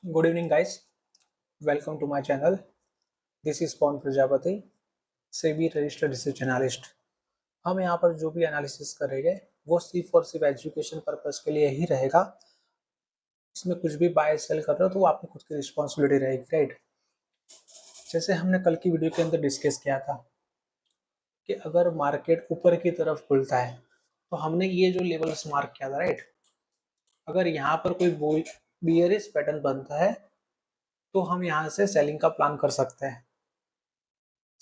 Good evening guys, welcome to my channel. This is Pawan Prajapati, SEBI registered research analyst. हम यहाँ पर जो भी एनालिसिस करेंगे वो सिर्फ और सिर्फ एजुकेशन पर्पस के लिए ही रहेगा। इसमें कुछ भी बाय सेल कर रहे हो तो वो आपकी खुद की रिस्पॉन्सिबिलिटी रहेगी, राइट। जैसे हमने कल की वीडियो के अंदर डिस्कस किया था कि अगर मार्केट ऊपर की तरफ खुलता है तो हमने ये जो लेवल्स मार्क किया था, राइट। अगर यहाँ पर कोई बियरिश पैटर्न बनता है तो हम यहाँ से सेलिंग का प्लान कर सकते हैं।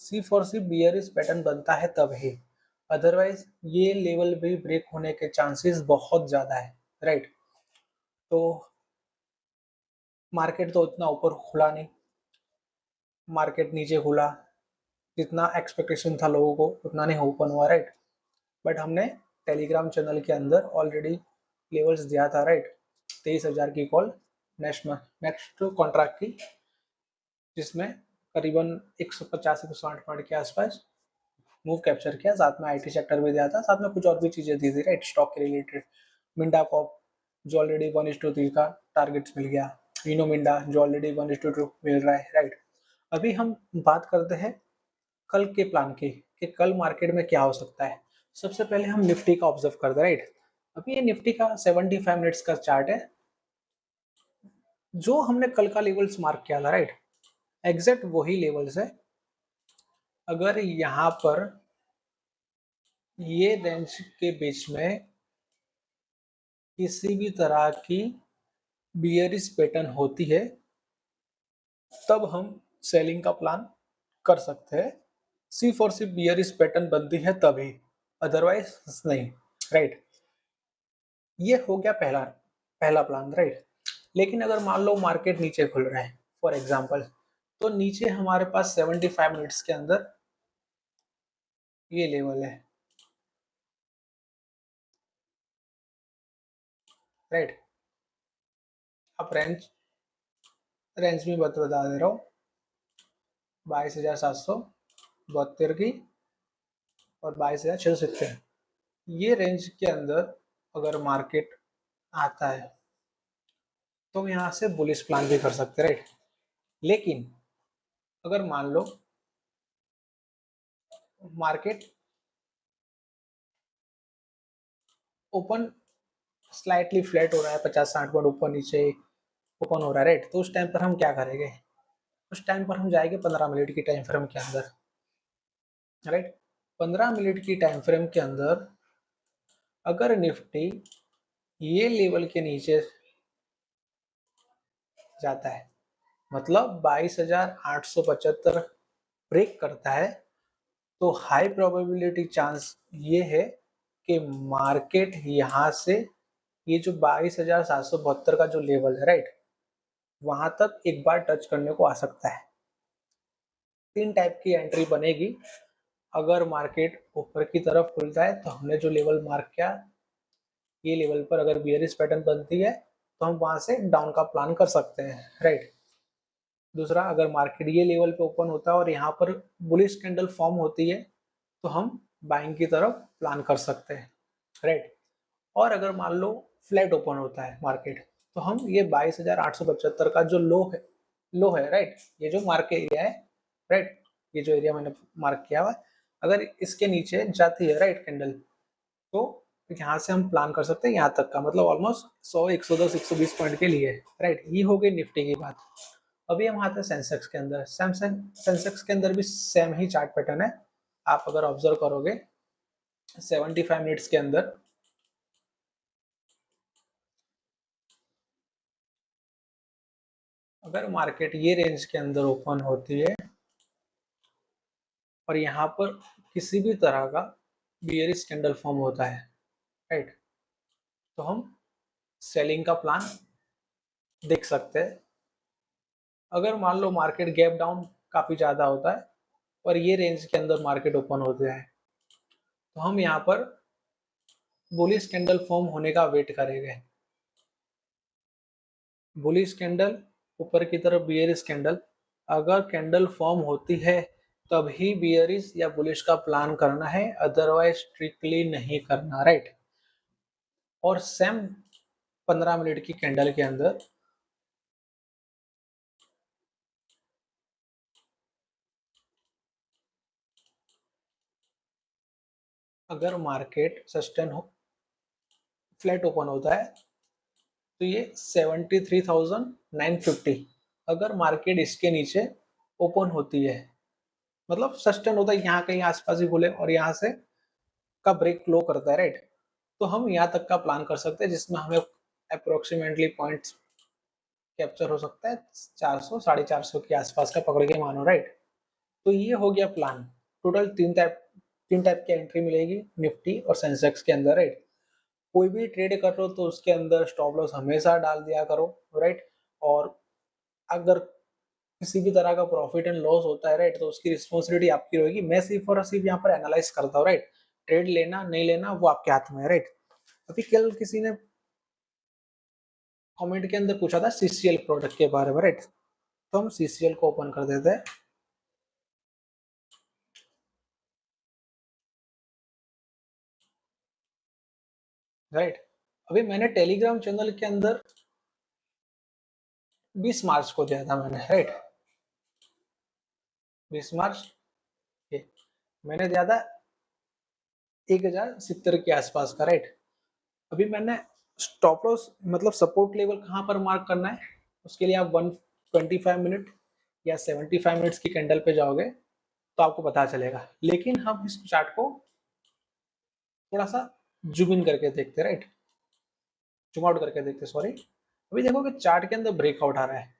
सिर्फ और सिर्फ बियरिश पैटर्न बनता है तब ही, अदरवाइज ये लेवल भी ब्रेक होने के चांसेस बहुत ज़्यादा है, राइट। तो मार्केट तो उतना ऊपर खुला नहीं, मार्केट नीचे खुला। जितना एक्सपेक्टेशन था लोगों को उतना नहीं ओपन हुआ, राइट। बट हमने टेलीग्राम चैनल के अंदर ऑलरेडी लेवल्स दिया था, राइट। 23,000 की कॉल नेक्स्ट कॉन्ट्रैक्ट की, जिसमें करीबन 150 से 160 पॉइंट के आसपास मूव कैप्चर किया। साथ में आईटी सेक्टर भी दिया था, साथ में कुछ और भी चीजें दी थी, राइट, स्टॉक के रिलेटेड। मिंडा कॉप जो ऑलरेडी 1:3 का टारगेट मिल गया, इनो मिंडा जो ऑलरेडी 1:2 मिल रहा है, राइट। अभी हम बात करते हैं कल के प्लान की कि कल मार्केट में क्या हो सकता है। सबसे पहले हम निफ्टी का ऑब्जर्व करते हैं, राइट। अभी ये निफ्टी का 75 मिनट्स का चार्ट है, जो हमने कल का लेवल्स मार्क किया था, राइट। एग्जैक्ट वही लेवल्स है। अगर यहाँ पर ये रेंज के बीच में किसी भी तरह की बियरिश पैटर्न होती है तब हम सेलिंग का प्लान कर सकते हैं। सिर्फ और सिर्फ बियरिश पैटर्न बनती है तभी, अदरवाइज नहीं, राइट। ये हो गया पहला पहला प्लान, राइट। लेकिन अगर मान लो मार्केट नीचे खुल रहा है फॉर एग्जांपल, तो नीचे हमारे पास 75 मिनट्स के अंदर ये लेवल है, राइट। अब रेंज भी बता दे रहा हूँ, 22,772 की और 22,670। ये रेंज के अंदर अगर मार्केट आता है तो यहाँ से बुलिश प्लान भी कर सकते हैं, राइट। लेकिन अगर मान लो मार्केट ओपन स्लाइटली फ्लैट हो रहा है, 50-60 पॉइंट ऊपर नीचे ओपन हो रहा है, राइट, तो उस टाइम पर हम क्या करेंगे? उस टाइम पर हम जाएंगे 15 मिनट की टाइम फ्रेम के अंदर, राइट। 15 मिनट की टाइम फ्रेम के अंदर अगर निफ्टी ये लेवल के नीचे जाता है, मतलब 22,875 ब्रेक करता है, तो हाई प्रोबेबिलिटी चांस ये है कि मार्केट यहाँ से ये जो 22,772 का जो लेवल है, राइट, वहां तक एक बार टच करने को आ सकता है। तीन टाइप की एंट्री बनेगी। अगर मार्केट ऊपर की तरफ खुलता है तो हमने जो लेवल मार्क किया, ये लेवल पर अगर बियरिश पैटर्न बनती है तो हम वहां से डाउन का प्लान कर सकते हैं, राइट। दूसरा, अगर मार्केट ये लेवल पे ओपन होता है और यहाँ पर बुलिश कैंडल फॉर्म होती है तो हम बाइंग की तरफ प्लान कर सकते हैं, राइट। और अगर मान लो फ्लैट ओपन होता है मार्केट, तो हम ये 22,875 का जो लो है, राइट, ये जो मार्क एरिया है, राइट, ये जो एरिया मैंने मार्क किया हुआ है, अगर इसके नीचे जाती है, राइट, कैंडल, तो यहाँ से हम प्लान कर सकते हैं यहाँ तक का, मतलब ऑलमोस्ट 100, 110, 120 पॉइंट के लिए, राइट। ये हो गई निफ्टी की बात। अभी हम आते हैं सेंसेक्स के अंदर। सेंसेक्स के अंदर भी सेम ही चार्ट पैटर्न है। आप अगर ऑब्जर्व करोगे 75 मिनट्स के अंदर अगर मार्केट ये रेंज के अंदर ओपन होती है और यहाँ पर किसी भी तरह का बियरिश कैंडल फॉर्म होता है, राइट, तो हम सेलिंग का प्लान देख सकते हैं। अगर मान लो मार्केट गैप डाउन काफी ज्यादा होता है और ये रेंज के अंदर मार्केट ओपन होते हैं, तो हम यहाँ पर बुलिश कैंडल फॉर्म होने का वेट करेंगे। बुलिश कैंडल, ऊपर की तरफ बियरिश कैंडल, अगर कैंडल फॉर्म होती है तभी बियरिश या बुलिश का प्लान करना है, अदरवाइज स्ट्रिक्टली नहीं करना, राइट। और सेम 15 मिनट की कैंडल के अंदर अगर मार्केट सस्टेन हो, फ्लैट ओपन होता है तो ये 73,950, अगर मार्केट इसके नीचे ओपन होती है, मतलब सस्टेन होता है यहाँ कहीं आसपास ही खुले और यहाँ से का ब्रेक लो करता है, राइट, तो हम यहाँ तक का प्लान कर सकते हैं जिसमें हमें अप्रोक्सीमेटली पॉइंट्स कैप्चर हो सकता है 400 450 के आसपास का पकड़ के मानो, राइट। तो ये हो गया प्लान। टोटल तीन टाइप की एंट्री मिलेगी निफ्टी और सेंसेक्स के अंदर, राइट। कोई भी ट्रेड कर रहे हो तो उसके अंदर स्टॉप लॉस हमेशा डाल दिया करो, राइट। और अगर किसी भी तरह का प्रॉफिट एंड लॉस होता है, राइट, तो उसकी रिस्पॉन्सिबिलिटी आपकी रहेगी। मैं सिर्फ और सिर्फ यहाँ पर एनालाइज करता हूँ, राइट। ट्रेड लेना नहीं लेना वो आपके हाथ में है, राइट। अभी कल किसी ने कमेंट के अंदर पूछा था सीसीएल प्रोडक्ट के बारे में, राइट, तो हम सीसीएल को ओपन कर देते हैं, राइट। अभी मैंने टेलीग्राम चैनल के अंदर 20 मार्च को दिया था मैंने, राइट, 20 मार्च ये मैंने दिया था 1070 के आसपास का, राइट। अभी मैंने स्टॉप लॉस मतलब सपोर्ट लेवल कहाँ पर मार्क करना है, उसके लिए आप 125 मिनट या 75 मिनट्स की कैंडल पे जाओगे तो आपको पता चलेगा। लेकिन हम इस चार्ट को थोड़ा सा जूम इन करके देखते, राइट, जूम आउट करके देखते, सॉरी। अभी देखो कि चार्ट के अंदर ब्रेकआउट आ रहा है,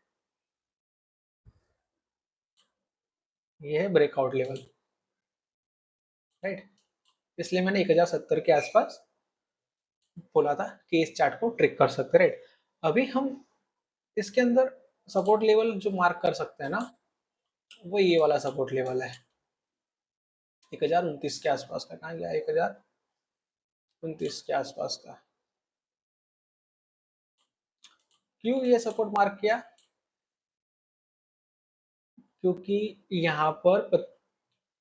ये है ब्रेकआउट लेवल, राइट। इसलिए मैंने 1070 के आसपास बोला था कि इस चार्ट को ट्रिक कर सकते, राइट। अभी हम इसके अंदर सपोर्ट लेवल जो मार्क कर सकते हैं ना, वो ये वाला सपोर्ट लेवल है 1029 के आसपास का। कहाँ गया 1029 के आसपास का। क्यों ये सपोर्ट मार्क किया, क्योंकि यहाँ पर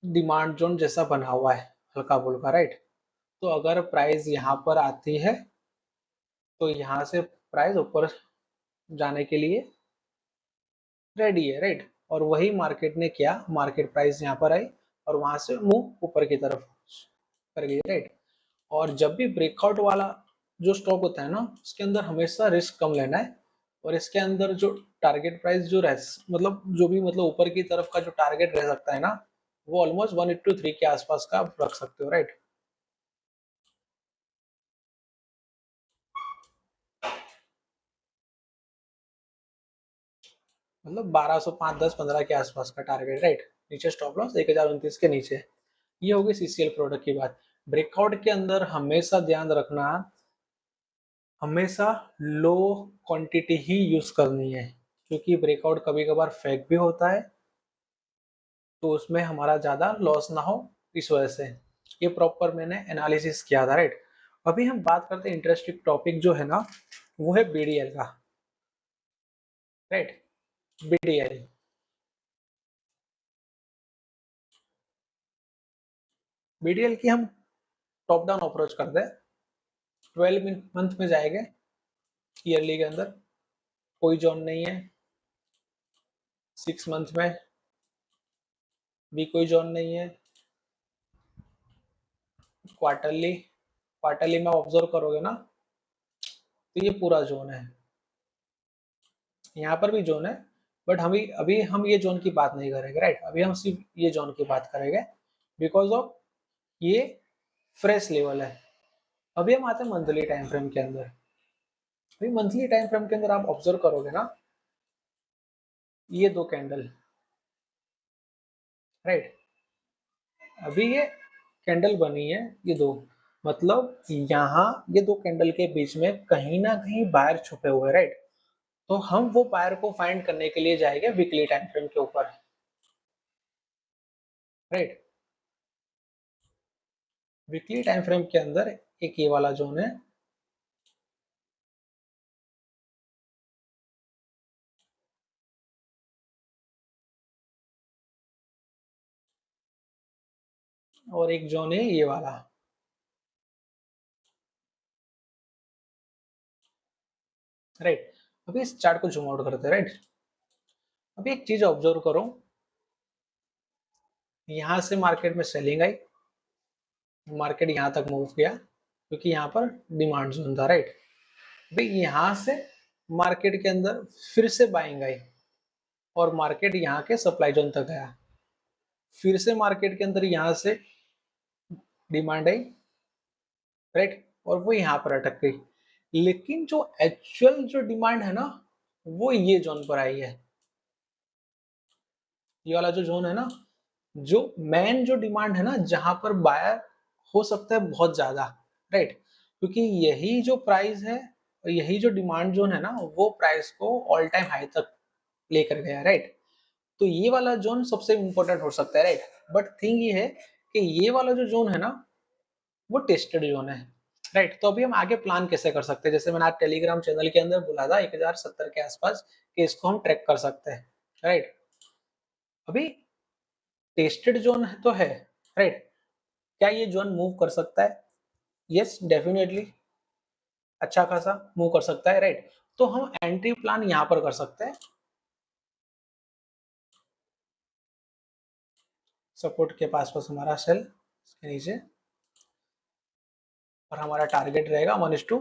डिमांड जोन जैसा बना हुआ है हल्का फुल्का, राइट। तो अगर प्राइस यहाँ पर आती है तो यहाँ से प्राइस ऊपर जाने के लिए रेडी है, राइट। और वही मार्केट ने किया, मार्केट प्राइस यहाँ पर आई और वहां से मुंह ऊपर की तरफ कर गई, राइट। और जब भी ब्रेकआउट वाला जो स्टॉक होता है ना, उसके अंदर हमेशा रिस्क कम लेना है। और इसके अंदर जो टारगेट प्राइस जो रह मतलब जो भी मतलब ऊपर की तरफ का जो टारगेट रह सकता है ना, वो ऑलमोस्ट 1:3 के आसपास का आप रख सकते हो, राइट। मतलब 1205 10 15 के आसपास का टारगेट, राइट। नीचे स्टॉप लॉस 1029 के नीचे। ये होगी सीसीएल प्रोडक्ट की बात। ब्रेकआउट के अंदर हमेशा ध्यान रखना, हमेशा लो क्वांटिटी ही यूज करनी है, क्योंकि ब्रेकआउट कभी कभार फेक भी होता है, तो उसमें हमारा ज्यादा लॉस ना हो, इस वजह से ये प्रॉपर मैंने एनालिसिस किया था, राइट। अभी हम बात करते हैं इंटरेस्टिंग टॉपिक जो है ना, वो है बीडीएल का, राइट। बीडीएल, बीडीएल की हम टॉप डाउन अप्रोच करते हैं। 12 मंथ में जाएंगे, ईयरली के अंदर कोई जोन नहीं है। 6 मंथ में भी कोई जोन नहीं है। क्वार्टरली, क्वार्टरली में ऑब्जर्व करोगे ना, तो ये पूरा जोन है, यहाँ पर भी जोन है। बट हम अभी हम ये जोन की बात नहीं करेंगे, राइट। अभी हम सिर्फ ये जोन की बात करेंगे बिकॉज ऑफ ये फ्रेश लेवल है। अभी हम आते हैं मंथली टाइम फ्रेम के अंदर। अभी मंथली टाइम फ्रेम के अंदर आप ऑब्जर्व करोगे ना, ये दो कैंडल, राइट। अभी ये कैंडल बनी है, ये दो, मतलब यहाँ ये दो कैंडल के बीच में कहीं ना कहीं बायर छुपे हुए, राइट। तो हम वो बायर को फाइंड करने के लिए जाएंगे वीकली टाइम फ्रेम के ऊपर, राइट। वीकली टाइम फ्रेम के अंदर एक ये वाला जोन है, और एक जोन है ये वाला, राइट। अभी इस चार्ट को जूम आउट करते हैं, राइट। अभी एक चीज ऑब्जर्व करो, यहां से मार्केट में सेलिंग आई, मार्केट यहाँ तक मूव किया क्योंकि यहाँ पर डिमांड जोन था, राइट। भाई यहाँ से मार्केट के अंदर फिर से बाइंग आई और मार्केट यहाँ के सप्लाई जोन तक गया, फिर से मार्केट के अंदर यहाँ से डिमांड आई, राइट, और वो यहाँ पर अटक गई। लेकिन जो एक्चुअल जो डिमांड है ना, वो ये जोन पर आई है। ये वाला जो जोन है ना, जो मेन जो डिमांड है ना, जहां पर बायर हो सकता है बहुत ज्यादा, राइट, क्योंकि यही जो प्राइस है और यही जो डिमांड जोन है ना, वो प्राइस को ऑल टाइम हाई तक लेकर गया, राइट। तो ये वाला जोन सबसे इंपॉर्टेंट हो सकता है, राइट। बट थिंग ये है कि ये वाला जो जोन है ना, वो टेस्टेड जोन है, राइट। तो अभी हम आगे प्लान कैसे कर सकते हैं, जैसे मैंने आज टेलीग्राम चैनल के अंदर बोला था 1070 के आसपास कि इसको हम ट्रैक कर सकते हैं, राइट। अभी टेस्टेड जोन तो है, राइट। क्या ये जोन मूव कर सकता है? यस, डेफिनेटली अच्छा खासा मूव कर सकता है, राइट। तो हम एंट्री प्लान यहाँ पर कर सकते हैं, सपोर्ट के पास पास हमारा सेल इसके नीचे, और हमारा टारगेट रहेगा 1:3,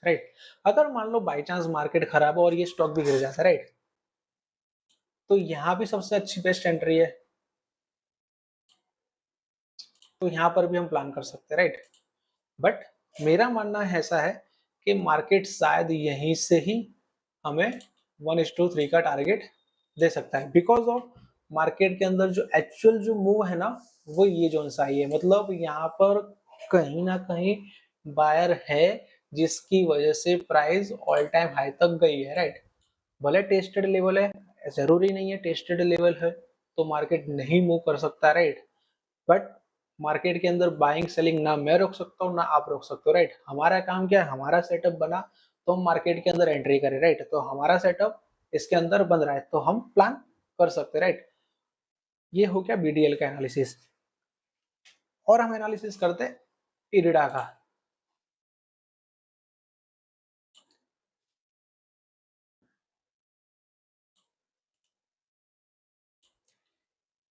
राइट। अगर मान लो बाई चांस मार्केट खराब है और ये स्टॉक भी गिर जाता है, राइट, तो यहाँ भी सबसे अच्छी बेस्ट एंट्री है, तो यहाँ पर भी हम प्लान कर सकते हैं, राइट। बट मेरा मानना ऐसा है कि मार्केट शायद यहीं से ही हमें 1:3 का टारगेट दे सकता है, बिकॉज ऑफ मार्केट के अंदर जो एक्चुअल जो मूव है ना, वो ये जोन सा ही है। मतलब यहाँ पर कहीं ना कहीं बायर है, जिसकी वजह से प्राइस ऑल टाइम हाई तक गई है, राइट। भले टेस्टेड लेवल है, जरूरी नहीं है टेस्टेड लेवल है तो मार्केट नहीं मूव कर सकता, राइट। बट मार्केट के अंदर बाइंग सेलिंग ना मैं रोक सकता हूँ ना आप रोक सकते हो, राइट। हमारा काम क्या है, हमारा सेटअप बना तो हम मार्केट के अंदर एंट्री करें, राइट। तो हमारा सेटअप इसके अंदर बन रहा है तो हम प्लान कर सकते हैं, राइट। ये हो गया बीडीएल का एनालिसिस। और हम एनालिसिस करते हैं इरिडा का।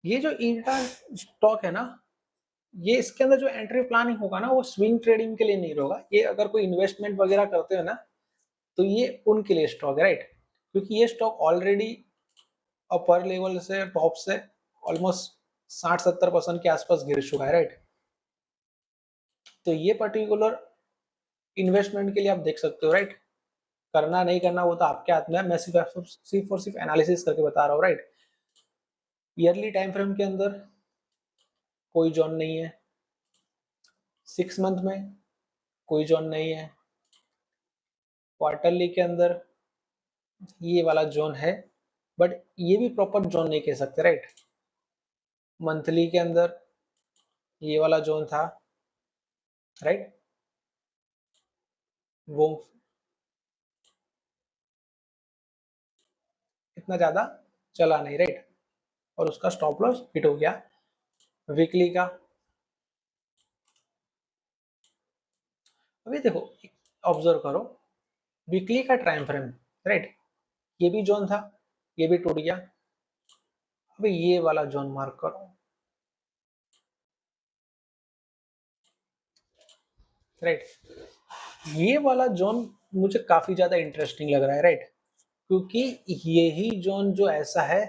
ये जो इरिडा स्टॉक है ना, ये इसके अंदर जो एंट्री प्लानिंग होगा ना, वो स्विंग ट्रेडिंग के लिए नहीं होगा। ये अगर कोई इन्वेस्टमेंट वगैरह करते हो ना, तो ये उनके लिए स्टॉक है, राइट। क्योंकि ये स्टॉक ऑलरेडी अपर लेवल से टॉप से ऑलमोस्ट 60-70% के आसपास गिर चुका है, राइट। तो ये पर्टिकुलर इन्वेस्टमेंट के लिए आप देख सकते हो, राइट। करना नहीं करना वो तो आपके हाथ में है, मैं सिर्फ और सिर्फ एनालिसिस करके बता रहा हूँ, राइट। ईयरली टाइम फ्रेम के अंदर कोई जोन नहीं है, 6 मंथ में कोई जोन नहीं है, क्वार्टरली के अंदर ये वाला जोन है, बट ये भी प्रॉपर जोन नहीं कह सकते, राइट। मंथली के अंदर ये वाला जोन था, राइट, वो इतना ज्यादा चला नहीं, राइट, और उसका स्टॉप लॉस हिट हो गया। वीकली का अभी देखो, ऑब्जर्व करो वीकली का टाइम फ्रेम, राइट। ये भी जोन था, ये भी टूट गया। अभी ये वाला जोन मार्क करो, राइट। ये वाला जोन मुझे काफी ज्यादा इंटरेस्टिंग लग रहा है, राइट, क्योंकि यही जोन जो ऐसा है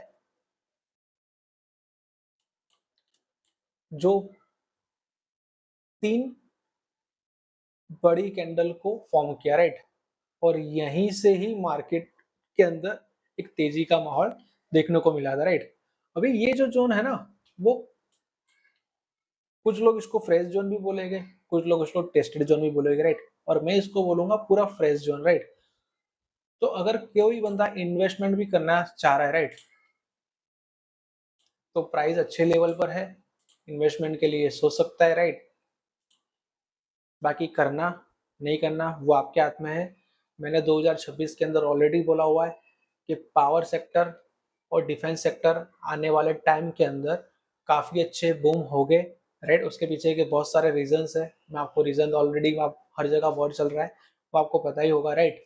जो 3 बड़ी कैंडल को फॉर्म किया, राइट, और यहीं से ही मार्केट के अंदर एक तेजी का माहौल देखने को मिला था, राइट। अभी ये जो जोन है ना, वो कुछ लोग इसको फ्रेश जोन भी बोलेंगे, कुछ लोग इसको टेस्टेड जोन भी बोलेंगे, राइट, और मैं इसको बोलूंगा पूरा फ्रेश जोन, राइट। तो अगर कोई बंदा इन्वेस्टमेंट भी करना चाह रहा है, राइट, तो प्राइस अच्छे लेवल पर है, इन्वेस्टमेंट के लिए सोच सकता है, राइट। बाकी करना नहीं करना वो आपके हाथ में है। मैंने 2026 के अंदर ऑलरेडी बोला हुआ है कि पावर सेक्टर और डिफेंस सेक्टर आने वाले टाइम के अंदर काफ़ी अच्छे बूम हो गए, राइट। उसके पीछे के बहुत सारे रीजंस है, मैं आपको रीजन ऑलरेडी हर जगह बहुत चल रहा है, वो आपको पता ही होगा, राइट।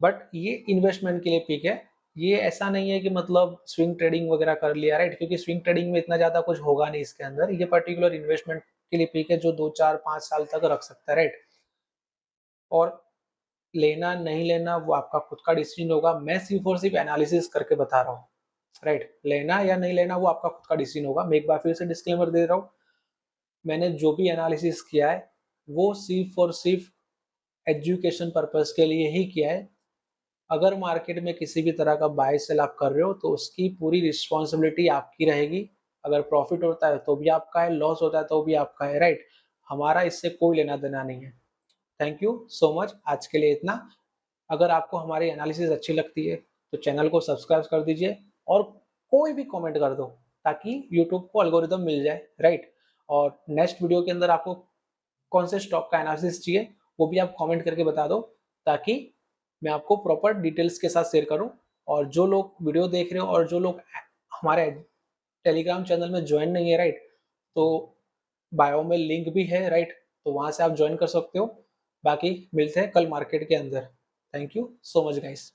बट ये इन्वेस्टमेंट के लिए पीक है। ये ऐसा नहीं है कि मतलब स्विंग ट्रेडिंग वगैरह कर लिया, राइट? क्योंकि स्विंग ट्रेडिंग में इतना ज़्यादा कुछ होगा नहीं इसके अंदर। ये पर्टिकुलर इन्वेस्टमेंट के लिए पीक है जो 2, 4, 5 साल तक रख सकता है, राइट? और लेना नहीं लेना वो आपका खुद का डिसीजन होगा। मैं सिर्फ और सिर्फ एनालिसिस करके बता रहा हूँ, राइट? लेना या नहीं लेना वो आपका खुद का डिसीजन होगा। मैं एक बार फिर से डिस्क्लेमर दे रहा हूँ, मैंने जो भी एनालिसिस किया है वो सिर्फ और सिर्फ एजुकेशन पर्पस के लिए ही किया है। अगर मार्केट में किसी भी तरह का बाय सेल आप कर रहे हो तो उसकी पूरी रिस्पॉन्सिबिलिटी आपकी रहेगी। अगर प्रॉफिट होता है तो भी आपका है, लॉस होता है तो भी आपका है, राइट? हमारा इससे कोई लेना देना नहीं है। थैंक यू सो मच, आज के लिए इतना। अगर आपको हमारी एनालिसिस अच्छी लगती है तो चैनल को सब्सक्राइब कर दीजिए और कोई भी कमेंट कर दो ताकि यूट्यूब को एल्गोरिदम मिल जाए, राइट? और नेक्स्ट वीडियो के अंदर आपको कौन से स्टॉक का एनालिसिस चाहिए वो भी आप कमेंट करके बता दो ताकि मैं आपको प्रॉपर डिटेल्स के साथ शेयर करूं। और जो लोग वीडियो देख रहे हो और जो लोग हमारे टेलीग्राम चैनल में ज्वाइन नहीं है, राइट, तो बायो में लिंक भी है, राइट, तो वहां से आप ज्वाइन कर सकते हो। बाकी मिलते हैं कल मार्केट के अंदर। Thank you so much guys.